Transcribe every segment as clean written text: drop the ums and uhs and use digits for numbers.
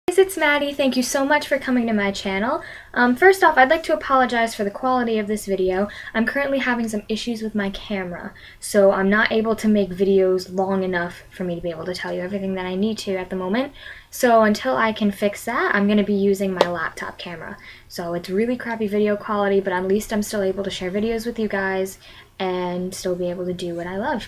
Guys, it's Maddie. Thank you so much for coming to my channel. First off, I'd like to apologize for the quality of this video. I'm currently having some issues with my camera, so I'm not able to make videos long enough for me to be able to tell you everything that I need to at the moment. So until I can fix that, I'm going to be using my laptop camera. So it's really crappy video quality, but at least I'm still able to share videos with you guys and still be able to do what I love.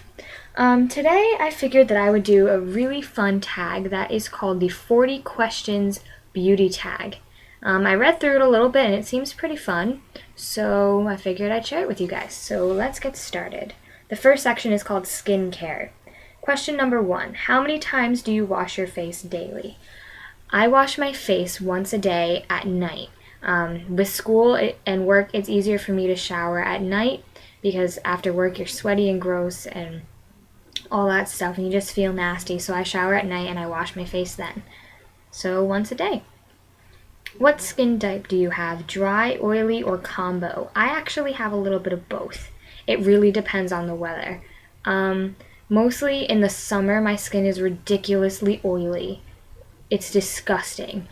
Today I figured that I would do a really fun tag that is called the 40 Questions Beauty Tag. I read through it a little bit and it seems pretty fun, so I figured I'd share it with you guys. So let's get started. The first section is called skincare. Question number 1. How many times do you wash your face daily? I wash my face once a day at night. With school and work, it's easier for me to shower at night because after work you're sweaty and gross and all that stuff and you just feel nasty, so I shower at night and I wash my face then. So once a day. What skin type do you have? Dry, oily, or combo? I actually have a little bit of both. It really depends on the weather. Mostly in the summer my skin is ridiculously oily. It's disgusting.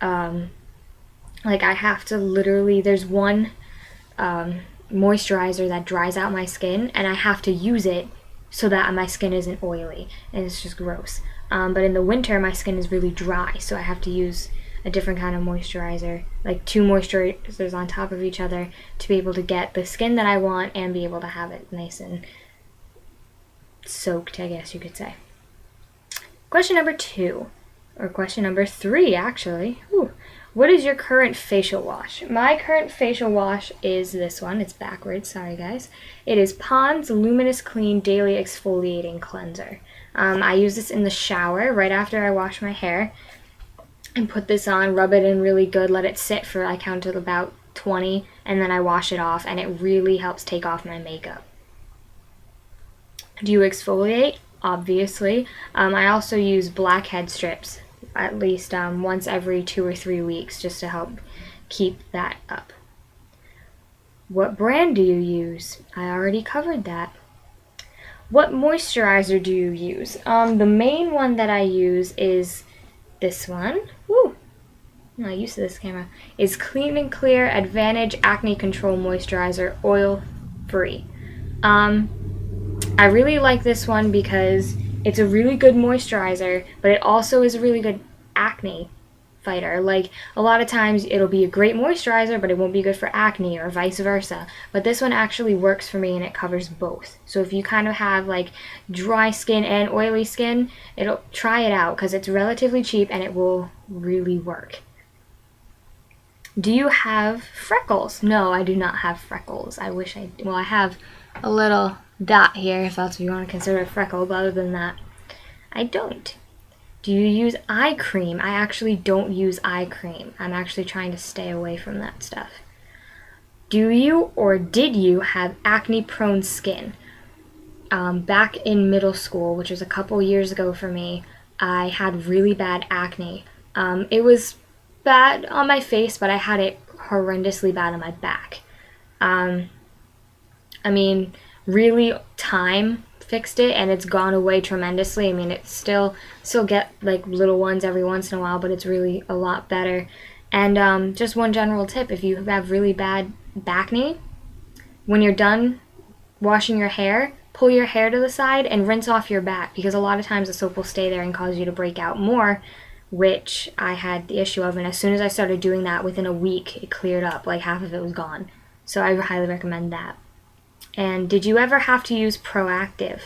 Like I have to literally, there's one moisturizer that dries out my skin and I have to use it so that my skin isn't oily, and it's just gross. But in the winter, my skin is really dry, so I have to use a different kind of moisturizer, like 2 moisturizers on top of each other to be able to get the skin that I want and be able to have it nice and soaked, I guess you could say. Question number 2, or question number 3, actually. Ooh. What is your current facial wash? My current facial wash is this one. It's backwards, sorry guys. It is Pond's Luminous Clean Daily Exfoliating Cleanser. I use this in the shower right after I wash my hair. And put this on, rub it in really good, let it sit for, I count to about 20, and then I wash it off, and it really helps take off my makeup. Do you exfoliate? Obviously. I also use blackhead strips at least once every 2 or 3 weeks just to help keep that up. What brand do you use? I already covered that. What moisturizer do you use? The main one that I use is this one. Woo! I'm not used to this camera. Is Clean and Clear Advantage Acne Control Moisturizer, oil free. I really like this one because it's a really good moisturizer, but it also is a really good acne fighter. Like, a lot of times it'll be a great moisturizer, but it won't be good for acne or vice versa. But this one actually works for me and it covers both. So if you kind of have like dry skin and oily skin, try it out because it's relatively cheap and it will really work. Do you have freckles? No, I do not have freckles. I wish I did. Well, I have a little dot here, if that's what you want to consider a freckle, but other than that, I don't. Do you use eye cream? I actually don't use eye cream. I'm actually trying to stay away from that stuff. Do you or did you have acne-prone skin? Back in middle school, which was a couple years ago for me, I had really bad acne. It was bad on my face, but I had it horrendously bad on my back. I mean, really, time fixed it and it's gone away tremendously. I mean, it still get like little ones every once in a while, but it's really a lot better. And just one general tip, if you have really bad acne, when you're done washing your hair, pull your hair to the side and rinse off your back, because a lot of times the soap will stay there and cause you to break out more, which I had the issue of. And as soon as I started doing that, within a week it cleared up, like half of it was gone. So I highly recommend that. And did you ever have to use Proactiv?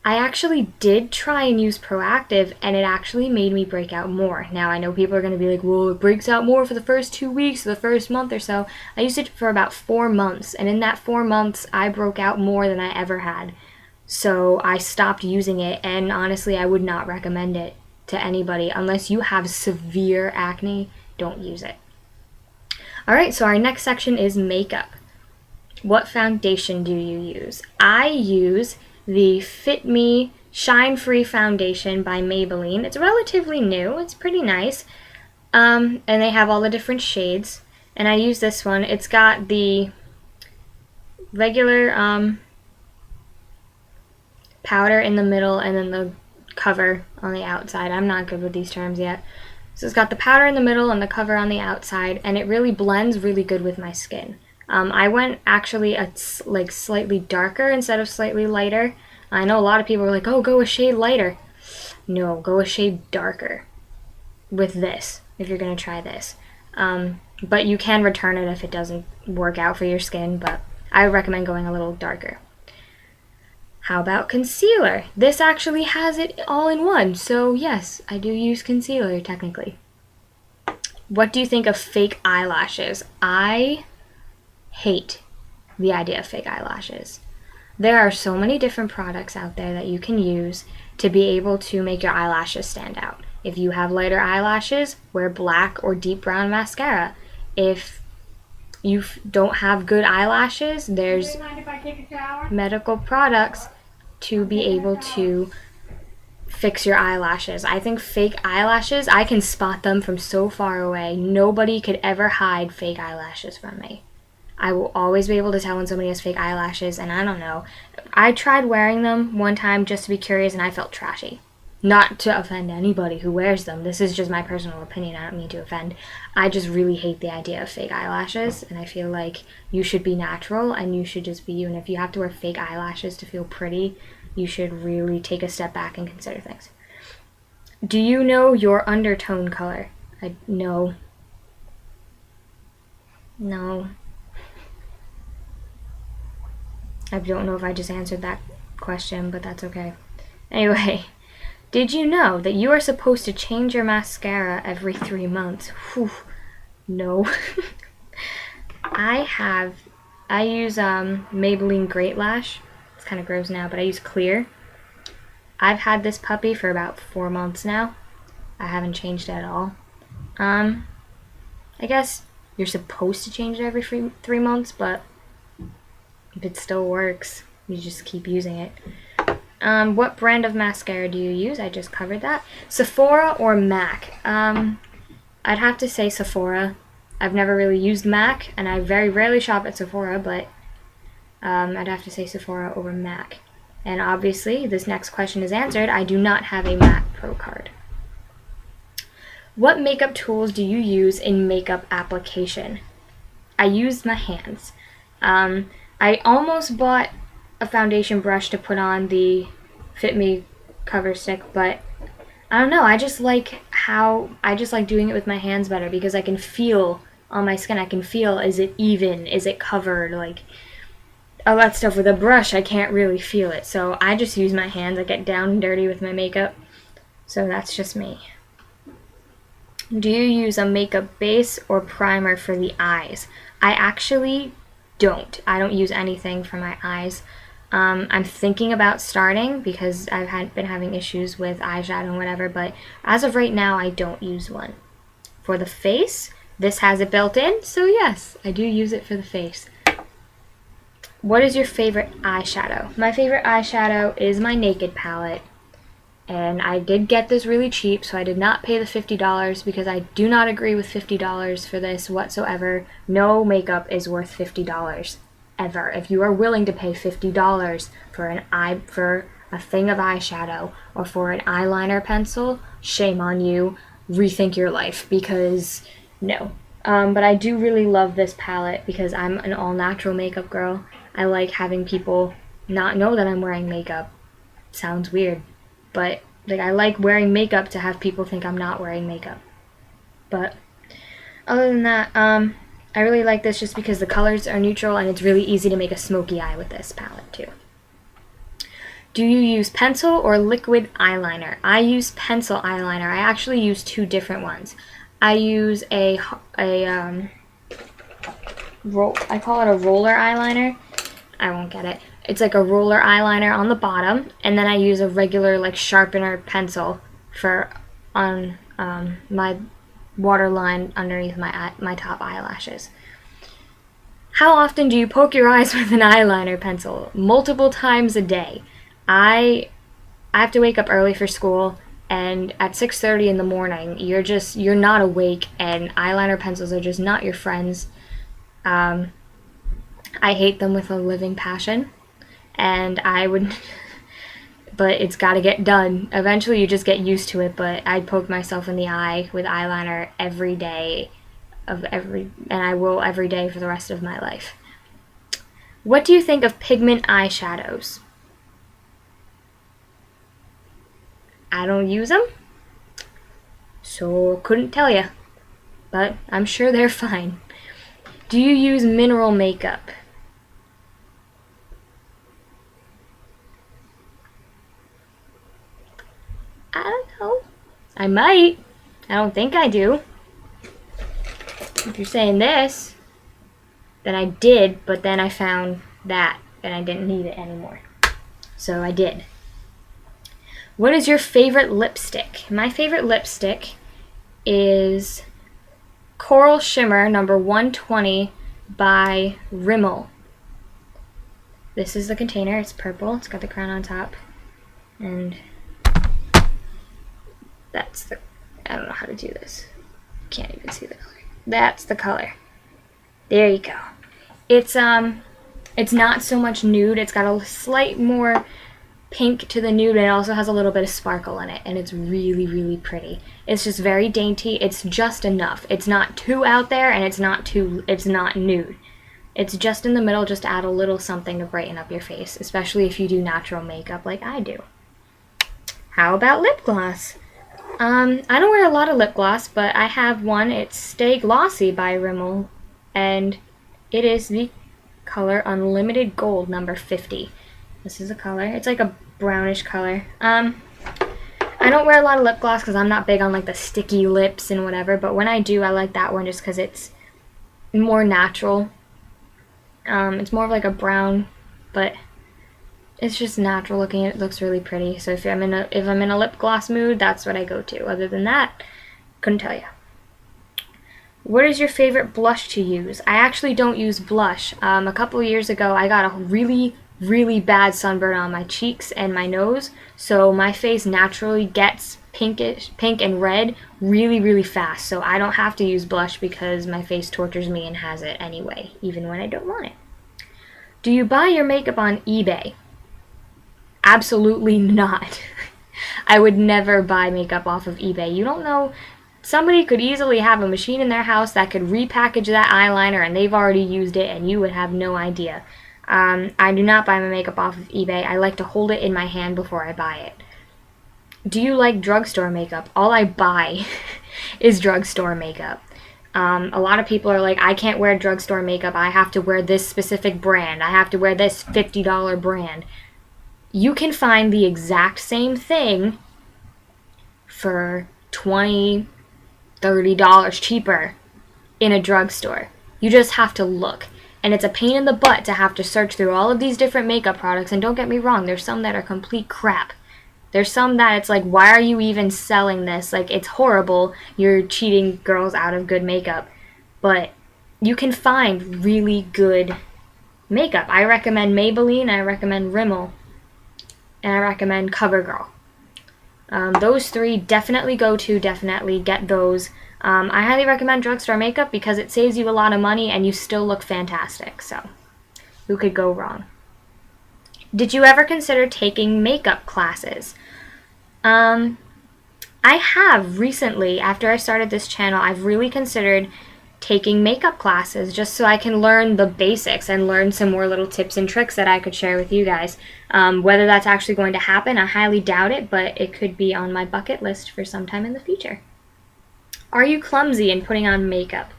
I actually did try and use Proactiv, and it actually made me break out more. Now, I know people are going to be like, well, it breaks out more for the first 2 weeks, or the first month or so. I used it for about 4 months, and in that 4 months, I broke out more than I ever had. So I stopped using it, and honestly, I would not recommend it to anybody. Unless you have severe acne, don't use it. Alright, so our next section is makeup. What foundation do you use? I use the Fit Me Shine Free Foundation by Maybelline. It's relatively new. It's pretty nice. And they have all the different shades. And I use this one. It's got the regular powder in the middle and then the cover on the outside. I'm not good with these terms yet. So it's got the powder in the middle and the cover on the outside, and it really blends really good with my skin. I went actually like slightly darker instead of slightly lighter. I know a lot of people are like, oh, go a shade lighter. No, go a shade darker with this if you're going to try this. But you can return it if it doesn't work out for your skin, but I recommend going a little darker. How about concealer? This actually has it all in one, so yes, I do use concealer technically. What do you think of fake eyelashes? I hate the idea of fake eyelashes. There are so many different products out there that you can use to be able to make your eyelashes stand out. If you have lighter eyelashes, wear black or deep brown mascara. If you don't have good eyelashes, there's medical products to be able to fix your eyelashes. I think fake eyelashes, I can spot them from so far away. Nobody could ever hide fake eyelashes from me. I will always be able to tell when somebody has fake eyelashes, and I don't know. I tried wearing them one time just to be curious, and I felt trashy. Not to offend anybody who wears them. This is just my personal opinion. I don't mean to offend. I just really hate the idea of fake eyelashes, and I feel like you should be natural, and you should just be you. And if you have to wear fake eyelashes to feel pretty, you should really take a step back and consider things. Do you know your undertone color? No. No. I don't know if I just answered that question, but that's okay. Anyway, did you know that you are supposed to change your mascara every 3 months? Whew. No. I use Maybelline Great Lash. It's kind of gross now, but I use clear. I've had this puppy for about 4 months now. I haven't changed it at all. I guess you're supposed to change it every 3 months, but if it still works, you just keep using it. What brand of mascara do you use? I just covered that. Sephora or MAC? I'd have to say Sephora. I've never really used MAC, and I very rarely shop at Sephora, but I'd have to say Sephora over MAC. And obviously, this next question is answered. I do not have a MAC Pro card. What makeup tools do you use in makeup application? I use my hands. I almost bought a foundation brush to put on the Fit Me cover stick, but I don't know. I just like doing it with my hands better because I can feel on my skin. I can feel, is it even? Is it covered? Like all that stuff with a brush, I can't really feel it. So I just use my hands. I get down and dirty with my makeup. So that's just me. Do you use a makeup base or primer for the eyes? I actually don't. I don't use anything for my eyes. I'm thinking about starting because I've been having issues with eyeshadow and whatever, but as of right now, I don't use one. For the face, this has it built in, so yes, I do use it for the face. What is your favorite eyeshadow? My favorite eyeshadow is my Naked palette, and I did get this really cheap, so I did not pay the $50 because I do not agree with $50 for this whatsoever. No makeup is worth $50 ever. If you are willing to pay $50 for a thing of eyeshadow or for an eyeliner pencil, shame on you. Rethink your life because no. But I do really love this palette because I'm an all-natural makeup girl. I like having people not know that I'm wearing makeup. Sounds weird, but like I like wearing makeup to have people think I'm not wearing makeup. But other than that, I really like this just because the colors are neutral and it's really easy to make a smoky eye with this palette too. Do you use pencil or liquid eyeliner? I use pencil eyeliner. I actually use two different ones. I use I call it a roller eyeliner. I won't get it. It's like a roller eyeliner on the bottom, and then I use a regular like sharpener pencil on my waterline underneath my top eyelashes. How often do you poke your eyes with an eyeliner pencil? Multiple times a day. I have to wake up early for school, and at 6:30 in the morning, you're not awake, and eyeliner pencils are just not your friends. I hate them with a living passion, and but it's got to get done. Eventually you just get used to it, but I poke myself in the eye with eyeliner every day and I will every day for the rest of my life. What do you think of pigment eyeshadows? I don't use them, so couldn't tell you, but I'm sure they're fine. Do you use mineral makeup? I don't know. I might. I don't think I do. If you're saying this, then I did, but then I found that and I didn't need it anymore. So I did. What is your favorite lipstick? My favorite lipstick is Coral Shimmer number 120 by Rimmel. This is the container. It's purple. It's got the crown on top. And that's the, I don't know how to do this. Can't even see the color. That's the color. There you go. It's not so much nude. It's got a slight more pink to the nude, and it also has a little bit of sparkle in it, and it's really, really pretty. It's just very dainty. It's just enough. It's not too out there, and it's not nude. It's just in the middle, just to add a little something to brighten up your face, especially if you do natural makeup like I do. How about lip gloss? I don't wear a lot of lip gloss, but I have one. It's Stay Glossy by Rimmel, and it is the color Unlimited Gold number 50. This is the color. It's like a brownish color. I don't wear a lot of lip gloss because I'm not big on like the sticky lips and whatever, but when I do, I like that one just because it's more natural. It's more of like a brown, but it's just natural looking. It looks really pretty. So if I'm in a lip gloss mood, that's what I go to. Other than that, couldn't tell you. What is your favorite blush to use? I actually don't use blush. A couple of years ago, I got a really, really bad sunburn on my cheeks and my nose, so my face naturally gets pink and red really, really fast. So I don't have to use blush because my face tortures me and has it anyway, even when I don't want it. Do you buy your makeup on eBay? Absolutely not. I would never buy makeup off of eBay. You don't know. Somebody could easily have a machine in their house that could repackage that eyeliner and they've already used it and you would have no idea. I do not buy my makeup off of eBay. I like to hold it in my hand before I buy it. Do you like drugstore makeup? All I buy is drugstore makeup. A lot of people are like, I can't wear drugstore makeup. I have to wear this specific brand. I have to wear this $50 brand. You can find the exact same thing for $20, $30 cheaper in a drugstore. You just have to look. And it's a pain in the butt to have to search through all of these different makeup products. And don't get me wrong, there's some that are complete crap. There's some that it's like, why are you even selling this? Like, it's horrible. You're cheating girls out of good makeup. But you can find really good makeup. I recommend Maybelline, I recommend Rimmel, and I recommend CoverGirl. Those three definitely definitely get those. I highly recommend drugstore makeup because it saves you a lot of money and you still look fantastic. So, who could go wrong? Did you ever consider taking makeup classes? I have recently. After I started this channel, I've really considered taking makeup classes just so I can learn the basics and learn some more little tips and tricks that I could share with you guys. Whether that's actually going to happen, I highly doubt it, but it could be on my bucket list for sometime in the future. Are you clumsy in putting on makeup?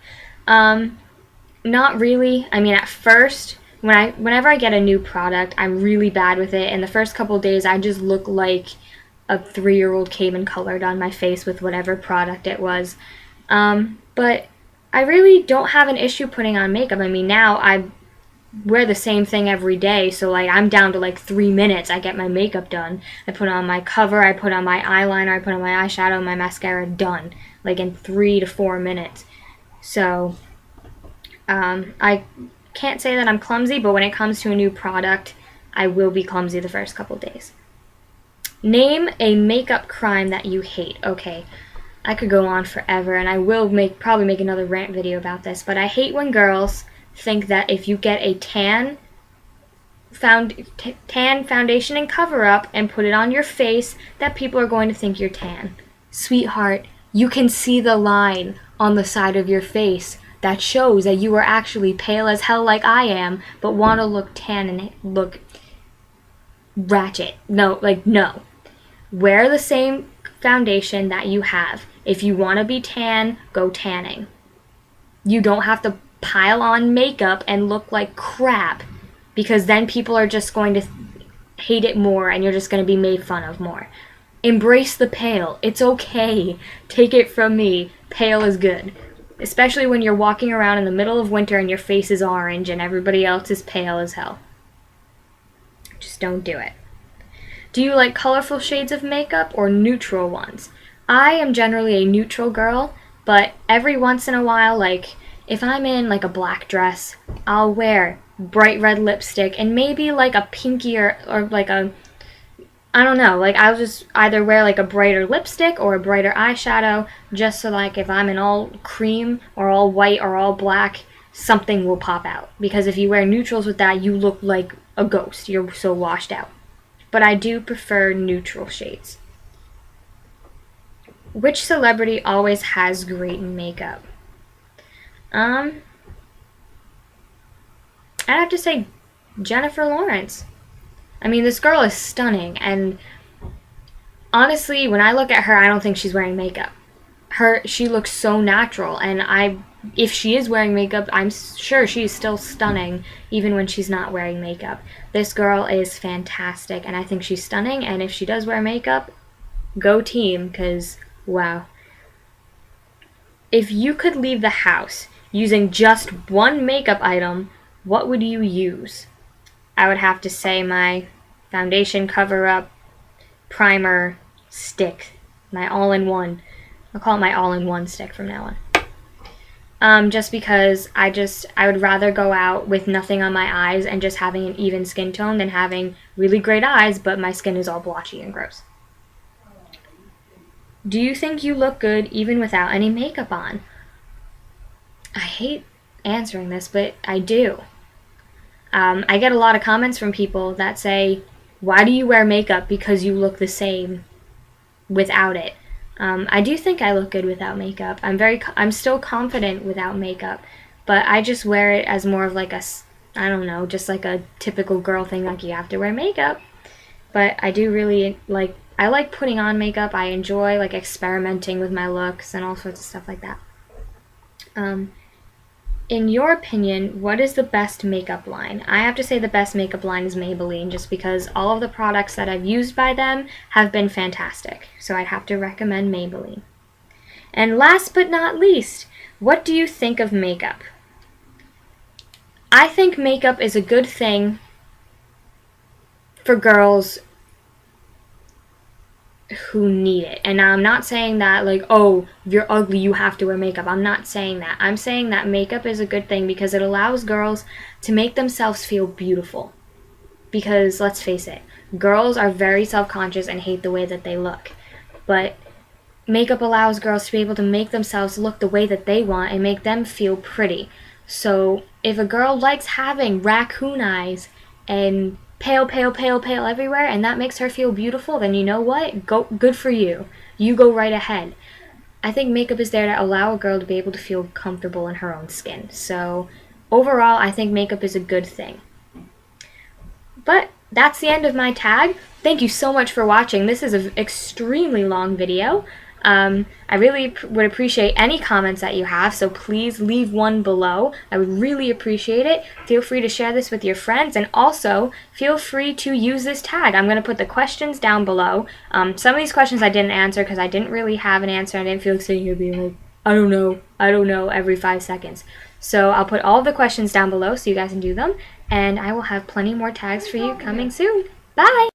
Not really. I mean, at first, whenever I get a new product, I'm really bad with it, and the first couple of days I just look like a 3-year-old came and colored on my face with whatever product it was. But I really don't have an issue putting on makeup. I mean, now I wear the same thing every day, so like I'm down to like 3 minutes. I get my makeup done. I put on my cover, I put on my eyeliner, I put on my eyeshadow, my mascara, done. Like in 3 to 4 minutes. So I can't say that I'm clumsy, but when it comes to a new product, I will be clumsy the first couple days. Name a makeup crime that you hate. Okay, I could go on forever, and I will probably make another rant video about this, but I hate when girls think that if you get a tan tan foundation and cover up and put it on your face that people are going to think you're tan. Sweetheart, you can see the line on the side of your face that shows that you are actually pale as hell like I am, but want to look tan and look ratchet. No. Wear the same foundation that you have. If you want to be tan, go tanning. You don't have to pile on makeup and look like crap, because then people are just going to hate it more and you're just going to be made fun of more. Embrace the pale. It's okay. Take it from me. Pale is good. Especially when you're walking around in the middle of winter and your face is orange and everybody else is pale as hell. Just don't do it. Do you like colorful shades of makeup or neutral ones? I am generally a neutral girl, but every once in a while, like if I'm in like a black dress, I'll wear bright red lipstick and maybe like a pinkier or like a, I don't know, like I'll just either wear like a brighter lipstick or a brighter eyeshadow, just so like if I'm in all cream or all white or all black, something will pop out. Because if you wear neutrals with that, you look like a ghost. You're so washed out. But I do prefer neutral shades. Which celebrity always has great makeup? I'd have to say Jennifer Lawrence. I mean, this girl is stunning, and honestly, when I look at her, I don't think she's wearing makeup. She looks so natural, and if she is wearing makeup, I'm sure she's still stunning, even when she's not wearing makeup. This girl is fantastic, and I think she's stunning, and if she does wear makeup, go team, because, wow. If you could leave the house using just one makeup item, what would you use? I would have to say my foundation cover-up primer stick, my all-in-one. I'll call it my all-in-one stick from now on. Just because I would rather go out with nothing on my eyes and just having an even skin tone than having really great eyes, but my skin is all blotchy and gross. Do you think you look good even without any makeup on? I hate answering this, but I do. I get a lot of comments from people that say, why do you wear makeup? Because you look the same without it. I do think I look good without makeup. I'm still confident without makeup, but I just wear it as more of like I don't know, just like a typical girl thing, like you have to wear makeup. But I do really I like putting on makeup. I enjoy like experimenting with my looks and all sorts of stuff like that. In your opinion, what is the best makeup line? I have to say the best makeup line is Maybelline, just because all of the products that I've used by them have been fantastic. So I'd have to recommend Maybelline. And last but not least, what do you think of makeup? I think makeup is a good thing for girls who need it. And now I'm not saying that like, oh, if you're ugly, you have to wear makeup. I'm not saying that. I'm saying that makeup is a good thing because it allows girls to make themselves feel beautiful. Because let's face it, girls are very self-conscious and hate the way that they look. But makeup allows girls to be able to make themselves look the way that they want and make them feel pretty. So if a girl likes having raccoon eyes and pale everywhere, and that makes her feel beautiful, then you know what? Good for you. You go right ahead. I think makeup is there to allow a girl to be able to feel comfortable in her own skin. So overall, I think makeup is a good thing. But that's the end of my tag. Thank you so much for watching. This is an extremely long video. I really would appreciate any comments that you have, so please leave one below. I would really appreciate it. Feel free to share this with your friends, and also feel free to use this tag. I'm going to put the questions down below. Some of these questions I didn't answer because I didn't really have an answer. I didn't feel like sitting here being like, I don't know every 5 seconds. So I'll put all of the questions down below so you guys can do them, and I will have plenty more tags for you coming soon. Bye!